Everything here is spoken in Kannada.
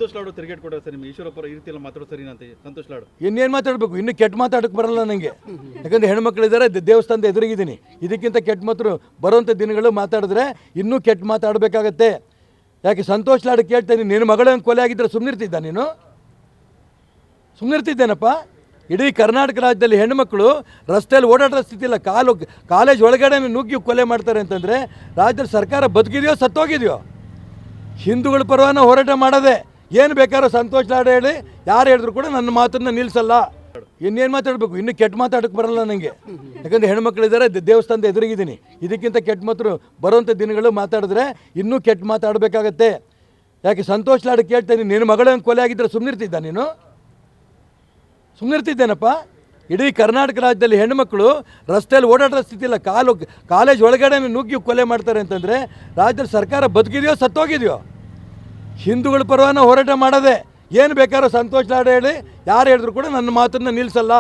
ಸಂತೋಷ್ ಲಾಡು ತಿರುಗೇಟ್ ಕೊಡ್ತಾರೆ ಸರ್. ನಿಮ್ಮ ಈಶ್ವರಪ್ಪರ ಈ ರೀತಿ ಎಲ್ಲ ಮಾತಾಡೋ ಸರಿನಾ ಅಂತ ಸಂತೋಷ್ ಲಾಡು ಇನ್ನೇನು ಮಾತಾಡಬೇಕು, ಇನ್ನು ಕೆಟ್ಟ ಮಾತಾಡೋಕ್ಕೆ ಬರಲ್ಲ ನನಗೆ. ಯಾಕಂದರೆ ಹೆಣ್ಮಕ್ಳಿದ್ದಾರೆ, ದೇವಸ್ಥಾನದ ಎದುರಿಗಿದ್ದೀನಿ. ಇದಕ್ಕಿಂತ ಕೆಟ್ಟ ಮಾತು ಬರೋಂಥ ದಿನಗಳು ಮಾತಾಡಿದ್ರೆ ಇನ್ನೂ ಕೆಟ್ಟ ಮಾತಾಡಬೇಕಾಗತ್ತೆ. ಯಾಕೆ ಸಂತೋಷ್ ಲಾಡು ಕೇಳ್ತೇನೆ, ನಿನ್ನ ಮಗಳನ್ನು ಕೊಲೆ ಆಗಿದ್ದರೆ ಸುಮ್ಮನಿರ್ತಿದ್ದ ನೀನು? ಸುಮ್ಮನಿರ್ತಿದ್ದೇನಪ್ಪ? ಇಡೀ ಕರ್ನಾಟಕ ರಾಜ್ಯದಲ್ಲಿ ಹೆಣ್ಣುಮಕ್ಕಳು ರಸ್ತೆಯಲ್ಲಿ ಓಡಾಡೋ ಸ್ಥಿತಿ ಇಲ್ಲ. ಕಾಲೇಜ್ ಒಳಗಡೆ ನುಗ್ಗಿ ಕೊಲೆ ಮಾಡ್ತಾರೆ ಅಂತಂದರೆ ರಾಜ್ಯದಲ್ಲಿ ಸರ್ಕಾರ ಬದುಕಿದೆಯೋ ಸತ್ತೋಗಿದೆಯೋ? ಹಿಂದೂಗಳ ಪರವಾನ ಹೋರಾಟ ಮಾಡೋದೆ. ಏನು ಬೇಕಾದ್ರೂ ಸಂತೋಷ್ ಲಾಡು ಹೇಳಿ, ಯಾರು ಹೇಳಿದ್ರು ಕೂಡ ನನ್ನ ಮಾತನ್ನು ನಿಲ್ಲಿಸಲ್ಲ. ಇನ್ನೇನು ಮಾತಾಡಬೇಕು, ಇನ್ನು ಕೆಟ್ಟ ಮಾತಾಡೋಕ್ಕೆ ಬರಲ್ಲ ನನಗೆ. ಯಾಕಂದರೆ ಹೆಣ್ಮಕ್ಳಿದ್ದಾರೆ, ದೇವಸ್ಥಾನದ ಎದುರಿಗಿದ್ದೀನಿ. ಇದಕ್ಕಿಂತ ಕೆಟ್ಟ ಮಾತು ಬರೋಂಥ ದಿನಗಳು ಮಾತಾಡಿದ್ರೆ ಇನ್ನೂ ಕೆಟ್ಟ ಮಾತಾಡಬೇಕಾಗತ್ತೆ. ಯಾಕೆ ಸಂತೋಷ್ ಲಾಡು ಕೇಳ್ತೇನೆ, ನಿನ್ನ ಮಗಳನ್ನು ಕೊಲೆ ಆಗಿದ್ದರೆ ಸುಮ್ಮನಿರ್ತಿದ್ದ ನೀನು? ಸುಮ್ಮನಿರ್ತಿದ್ದೇನಪ್ಪ? ಇಡೀ ಕರ್ನಾಟಕ ರಾಜ್ಯದಲ್ಲಿ ಹೆಣ್ಣುಮಕ್ಕಳು ರಸ್ತೆಯಲ್ಲಿ ಓಡಾಡೋ ಸ್ಥಿತಿ ಇಲ್ಲ. ಕಾಲೇಜ್ ಒಳಗಡೆ ನುಗ್ಗಿ ಕೊಲೆ ಮಾಡ್ತಾರೆ ಅಂತಂದರೆ ರಾಜ್ಯದಲ್ಲಿ ಸರ್ಕಾರ ಬದುಕಿದೆಯೋ ಸತ್ತೋಗಿದೆಯೋ? ಹಿಂದೂಗಳ ಪರವಾನ ಹೋರಾಟ ಮಾಡೋದೆ. ಏನು ಬೇಕಾದ್ರೂ ಸಂತೋಷ್ ಲಾಡು ಹೇಳಿ, ಯಾರು ಹೇಳಿದ್ರು ಕೂಡ ನನ್ನ ಮಾತನ್ನು ನಿಲ್ಲಿಸಲ್ಲ.